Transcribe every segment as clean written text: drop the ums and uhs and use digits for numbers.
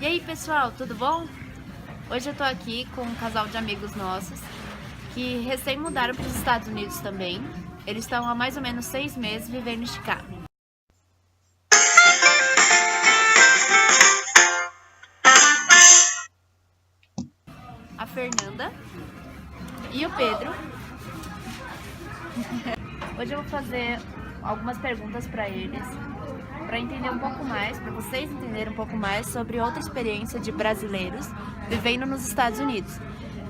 E aí pessoal, tudo bom? Hoje eu tô aqui com um casal de amigos nossos que recém mudaram para os Estados Unidos também. Eles estão há mais ou menos 6 meses vivendo em Chicago. A Fernanda e o Pedro. Hoje eu vou fazer algumas perguntas para eles, para entender um pouco mais, para vocês entenderem um pouco mais sobre outra experiência de brasileiros vivendo nos Estados Unidos.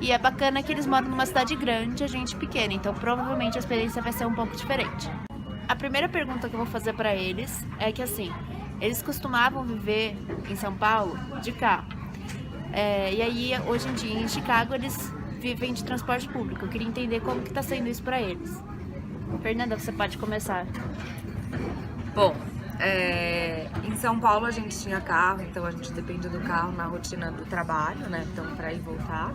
E é bacana que eles moram numa cidade grande, a gente pequena, então provavelmente a experiência vai ser um pouco diferente. A primeira pergunta que eu vou fazer para eles é que assim, eles costumavam viver em São Paulo de carro. E aí, hoje em dia, em Chicago, eles vivem de transporte público. Eu queria entender como que tá sendo isso para eles. Fernanda, você pode começar. Bom, em São Paulo a gente tinha carro, então a gente depende do carro na rotina do trabalho, né? Então, para ir e voltar.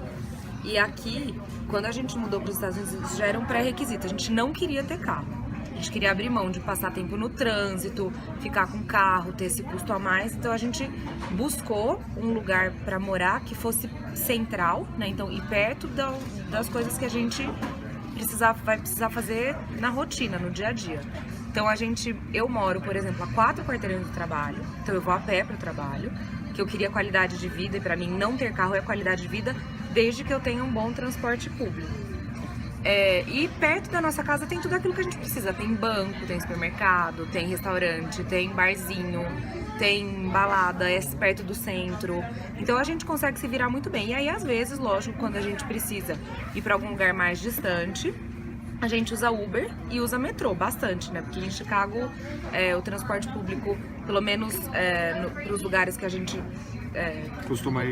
E aqui, quando a gente mudou para os Estados Unidos, isso já era um pré-requisito. A gente não queria ter carro. A gente queria abrir mão de passar tempo no trânsito, ficar com carro, ter esse custo a mais. Então a gente buscou um lugar para morar que fosse central, né? Então, e perto das coisas que a gente vai precisar fazer na rotina, no dia a dia. Então eu moro, por exemplo, a 4 quarteirões do trabalho, então eu vou a pé para o trabalho, que eu queria qualidade de vida, e para mim não ter carro é qualidade de vida, desde que eu tenha um bom transporte público. E perto da nossa casa tem tudo aquilo que a gente precisa, tem banco, tem supermercado, tem restaurante, tem barzinho, tem balada, é perto do centro, então a gente consegue se virar muito bem. E aí, às vezes, lógico, quando a gente precisa ir para algum lugar mais distante, a gente usa Uber e usa metrô bastante, né? Porque em Chicago o transporte público, pelo menos para os lugares que a gente costuma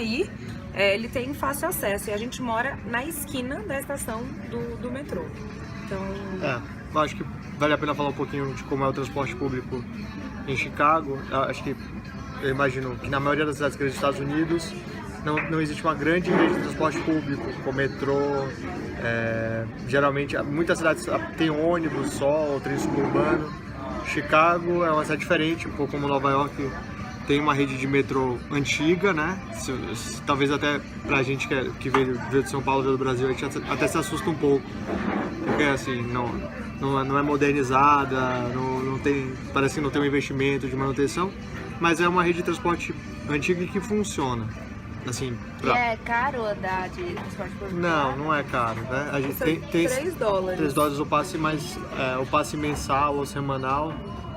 ir, ele tem fácil acesso, e a gente mora na esquina da estação do metrô. Então, eu acho que vale a pena falar um pouquinho de como é o transporte público em Chicago. Eu imagino que na maioria das cidades dos Estados Unidos não existe uma grande rede de transporte público, como metrô. Geralmente, muitas cidades têm ônibus só, ou trem suburbano. Chicago é uma cidade diferente, um pouco como Nova York. Tem uma rede de metrô antiga, né? Talvez até pra gente que veio de São Paulo, veio do Brasil, a gente até se assusta um pouco. Porque assim, não é modernizada, parece que não tem um investimento de manutenção, mas é uma rede de transporte antiga que funciona. Assim, E é caro andar de transporte público? Não é caro, né? A gente tem $3. $3 o passe, mas o passe mensal ou semanal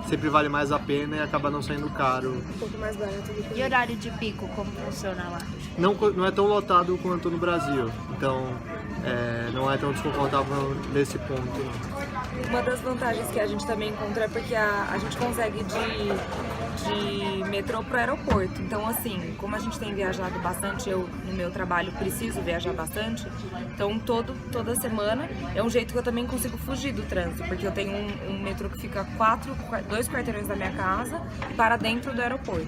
sempre vale mais a pena e acaba não saindo caro. Um pouco mais barato do que... E horário de pico, como funciona lá? Não é tão lotado quanto no Brasil, então não é tão desconfortável nesse ponto. Uma das vantagens que a gente também encontra é porque a gente consegue de metrô pro aeroporto. Então, assim, como a gente tem viajado bastante, eu no meu trabalho preciso viajar bastante, então toda semana é um jeito que eu também consigo fugir do trânsito, porque eu tenho um metrô que fica 2 quarteirões da minha casa e para dentro do aeroporto.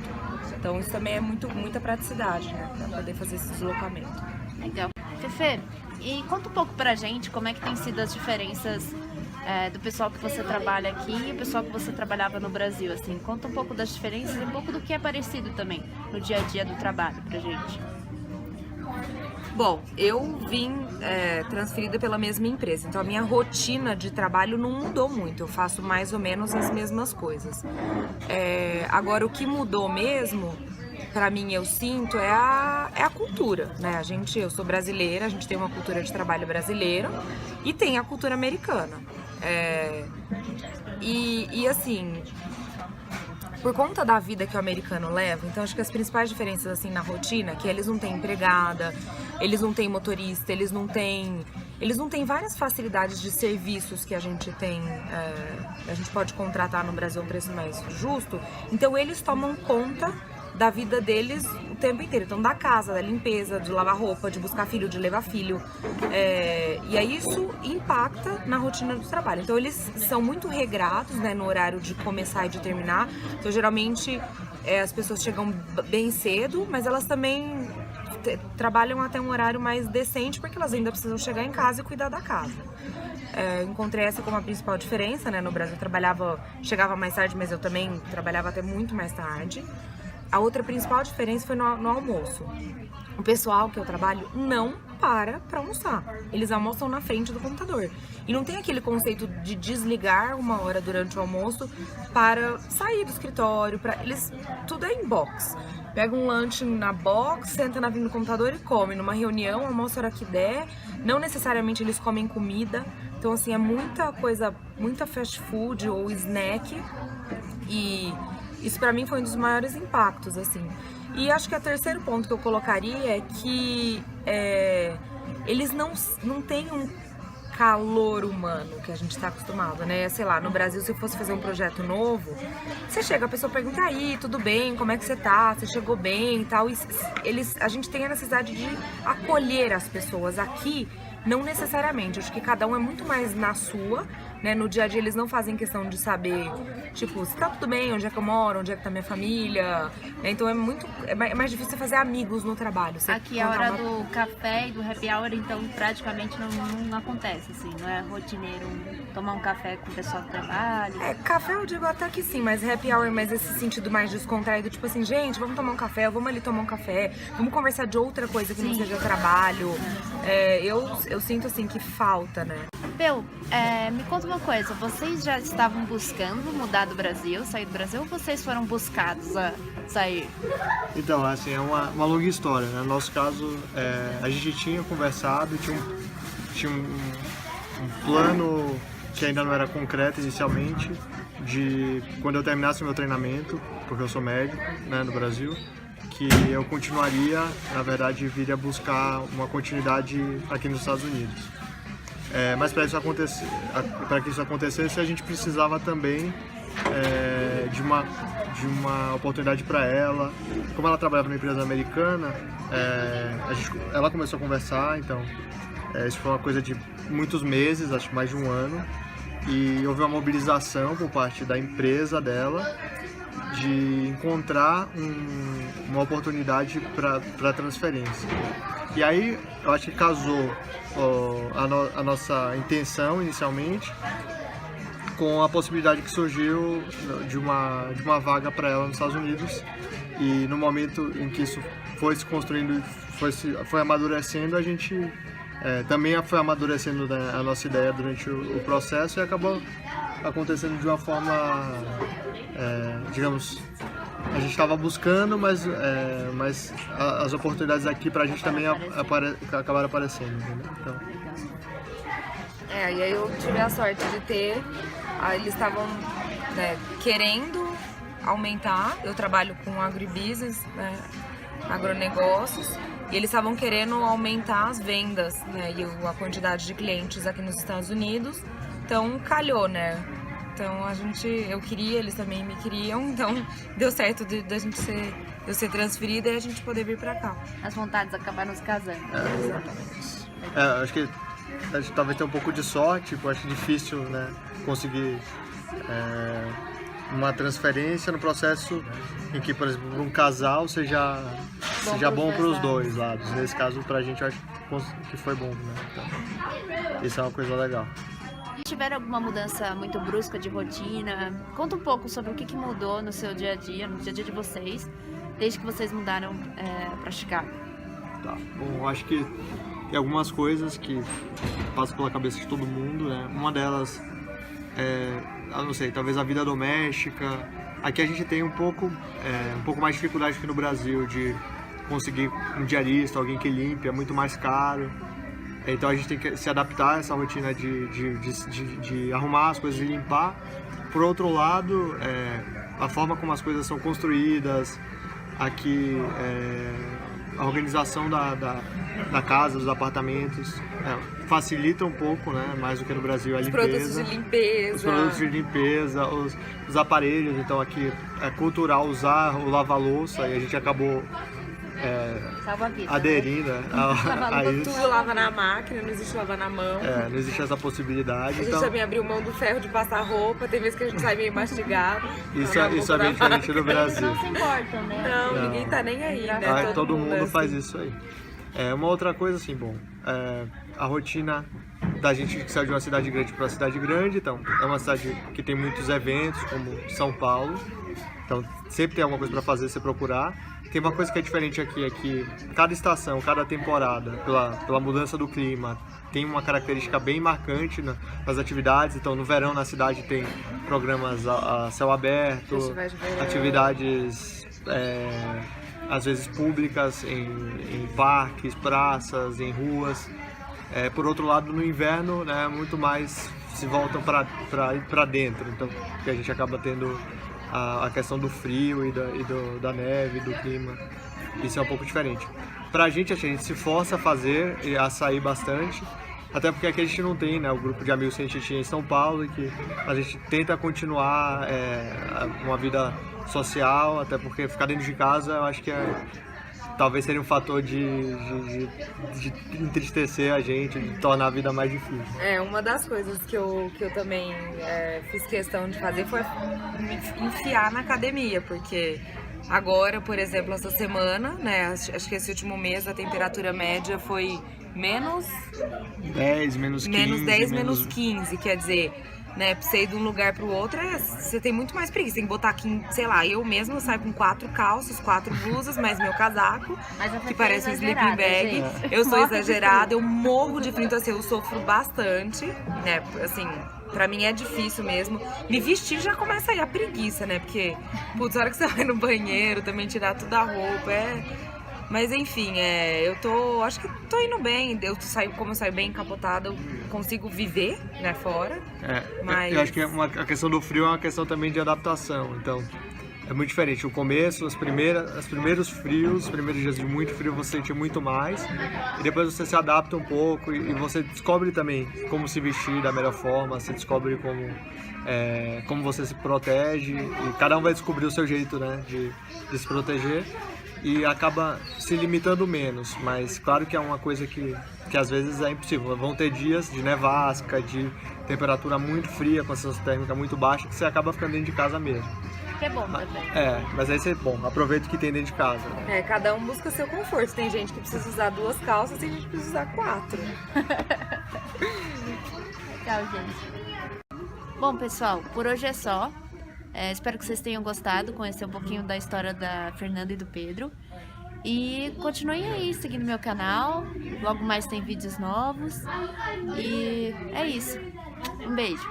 Então isso também é muita praticidade, né, para poder fazer esse deslocamento. Legal. Fefe, e conta um pouco pra gente como é que tem sido as diferenças do pessoal que você trabalha aqui e o pessoal que você trabalhava no Brasil, assim. Conta um pouco das diferenças e um pouco do que é parecido também no dia a dia do trabalho pra gente. Bom, eu vim transferida pela mesma empresa, então a minha rotina de trabalho não mudou muito, eu faço mais ou menos as mesmas coisas. Agora, o que mudou mesmo, pra mim, eu sinto, é a cultura, né? Eu sou brasileira, a gente tem uma cultura de trabalho brasileira e tem a cultura americana. E assim, por conta da vida que o americano leva, então acho que as principais diferenças assim na rotina, que eles não têm empregada, eles não têm motorista, eles não têm várias facilidades de serviços que a gente tem, a gente pode contratar no Brasil a um preço mais justo, então eles tomam conta da vida deles o tempo inteiro, então da casa, da limpeza, de lavar roupa, de buscar filho, de levar filho, e aí isso impacta na rotina do trabalho. Então eles são muito regrados, né, no horário de começar e de terminar, então geralmente as pessoas chegam bem cedo, mas elas também trabalham até um horário mais decente, porque elas ainda precisam chegar em casa e cuidar da casa. Encontrei essa como a principal diferença, né? No Brasil eu chegava mais tarde, mas eu também trabalhava até muito mais tarde. a outra principal diferença foi no almoço. O pessoal que eu trabalho não para almoçar. Eles almoçam na frente do computador. E não tem aquele conceito de desligar uma hora durante o almoço para sair do escritório. Tudo é em box. Pega um lanche na box, senta na frente do computador e come. Numa reunião, almoça a hora que der. Não necessariamente eles comem comida. Então, assim, é muita coisa, muita fast food ou snack. E isso pra mim foi um dos maiores impactos, assim. E acho que o terceiro ponto que eu colocaria é que eles não têm um calor humano que a gente está acostumado, né? Sei lá, no Brasil, se eu fosse fazer um projeto novo, você chega, a pessoa pergunta, aí, tudo bem? Como é que você tá? Você chegou bem e tal? E a gente tem a necessidade de acolher as pessoas. Aqui, não necessariamente. Acho que cada um é muito mais na sua, né? No dia a dia eles não fazem questão de saber, tipo, se tá tudo bem, onde é que eu moro, onde é que tá minha família, né? Então é mais difícil fazer amigos no trabalho. Aqui a hora do café e do happy hour, então praticamente não acontece, assim, não é rotineiro tomar um café com o pessoal do trabalho. Café eu digo até que sim, mas happy hour, mas esse sentido mais descontraído, tipo assim, gente, vamos tomar um café, vamos ali tomar um café, vamos conversar de outra coisa que não seja trabalho. Eu sinto assim que falta, né? Peu, me conta uma coisa, vocês já estavam buscando mudar do Brasil, sair do Brasil, ou vocês foram buscados a sair? Então, assim, é uma longa história, né? No nosso caso, a gente tinha conversado, tinha um plano que ainda não era concreto inicialmente, de quando eu terminasse o meu treinamento, porque eu sou médico, né, no Brasil, que eu continuaria, na verdade, viria buscar uma continuidade aqui nos Estados Unidos. Mas para que isso acontecesse, a gente precisava também de uma oportunidade para ela. Como ela trabalhava numa empresa americana, ela começou a conversar, então isso foi uma coisa de muitos meses, acho que mais de um ano, e houve uma mobilização por parte da empresa dela de encontrar uma oportunidade para transferência. E aí eu acho que casou a nossa intenção inicialmente com a possibilidade que surgiu de uma vaga para ela nos Estados Unidos, e no momento em que isso foi se construindo, foi amadurecendo, a gente também foi amadurecendo, né, a nossa ideia durante o processo, e acabou acontecendo de uma forma, digamos, a gente estava buscando, mas as oportunidades aqui pra gente também acabaram aparecendo, entendeu? Então... e aí eu tive a sorte de ter, eles estavam, né, querendo aumentar, eu trabalho com agribusiness, né, agronegócios, e eles estavam querendo aumentar as vendas, né, e a quantidade de clientes aqui nos Estados Unidos, então calhou, né? Então eu queria, eles também me queriam, então deu certo de eu ser transferida e a gente poder vir pra cá. As vontades acabaram se casando. Exatamente. Acho que a gente talvez tenha um pouco de sorte, tipo, acho difícil, né, conseguir uma transferência no processo em que, por exemplo, um casal seja bom para os dois lados. Nesse caso, pra gente, eu acho que foi bom, né? Então, isso é uma coisa legal. Tiveram alguma mudança muito brusca de rotina? Conta um pouco sobre o que mudou no seu dia a dia, no dia a dia de vocês, desde que vocês mudaram para Chicago. Tá. Bom, acho que tem algumas coisas que passam pela cabeça de todo mundo, né? Uma delas eu não sei, talvez a vida doméstica. Aqui a gente tem um pouco mais de dificuldade que no Brasil de conseguir um diarista, alguém que limpe, é muito mais caro. Então a gente tem que se adaptar a essa rotina de arrumar as coisas e limpar. Por outro lado, a forma como as coisas são construídas aqui, a organização da casa, dos apartamentos, facilita um pouco, né, mais do que no Brasil, a limpeza. Os produtos de limpeza, os aparelhos. Então aqui é cultural usar o lava-louça, e a gente acabou aderindo, né, a isso. Tudo lava na máquina, não existe lavar na mão. Não existe essa possibilidade. A gente também abriu mão do ferro de passar roupa, tem vezes que a gente sai meio mastigado. Isso é bem diferente no Brasil. Eles não se importam, né? Não, ninguém tá nem aí, né? Todo mundo faz isso aí. Uma outra coisa, assim, bom, a rotina da gente que saiu de uma cidade grande para uma cidade grande, então é uma cidade que tem muitos eventos, como São Paulo, então sempre tem alguma coisa para fazer, você procurar. Tem uma coisa que é diferente aqui, é que cada estação, cada temporada, pela mudança do clima, tem uma característica bem marcante nas atividades. Então, no verão, na cidade, tem programas a céu aberto, atividades, às vezes, públicas, em parques, praças, em ruas. Por outro lado, no inverno, né, muito mais se voltam para ir para dentro. Então, que a gente acaba tendo a questão do frio e da neve, do clima. Isso é um pouco diferente. Pra gente, a gente se força a fazer e a sair bastante, até porque aqui a gente não tem, né, o grupo de amigos que a gente tinha em São Paulo, e que a gente tenta continuar uma vida social, até porque ficar dentro de casa, eu acho que talvez seria um fator de entristecer a gente, de tornar a vida mais difícil. Uma das coisas que eu também fiz questão de fazer foi me enfiar na academia, porque agora, por exemplo, essa semana, né, acho que esse último mês a temperatura média foi menos 10, menos 15. Menos 10, menos 15, quer dizer, né, pra você ir de um lugar pro outro, você tem muito mais preguiça. Tem que botar aqui, sei lá, eu mesma saio com 4 calças, 4 blusas, mais meu casaco, que parece um sleeping bag. Gente. Eu sou exagerada, eu morro de frio, então assim, eu sofro bastante, né, assim, pra mim é difícil mesmo. Me vestir já começa aí a preguiça, né, porque, putz, a hora que você vai no banheiro, também tirar tudo a roupa, Mas enfim, acho que tô indo bem. Como eu saio bem encapotada, eu consigo viver, né, fora. Mas eu acho que a questão do frio é uma questão também de adaptação. Então, é muito diferente. O começo, os primeiros frios, os primeiros dias de muito frio, você sente muito mais. E depois você se adapta um pouco e você descobre também como se vestir da melhor forma. Você descobre como você se protege. E cada um vai descobrir o seu jeito, né, de se proteger. E acaba se limitando menos, mas claro que é uma coisa que às vezes é impossível. Vão ter dias de nevasca, de temperatura muito fria, com a sensação térmica muito baixa, que você acaba ficando dentro de casa mesmo. Que é bom também. Mas aí aproveita o que tem dentro de casa. Cada um busca seu conforto. Tem gente que precisa usar 2 calças, tem gente que precisa usar 4. Legal, gente. Bom, pessoal, por hoje é só. Espero que vocês tenham gostado, conhecer um pouquinho da história da Fernanda e do Pedro. E continuem aí seguindo meu canal, logo mais tem vídeos novos. E é isso. Um beijo.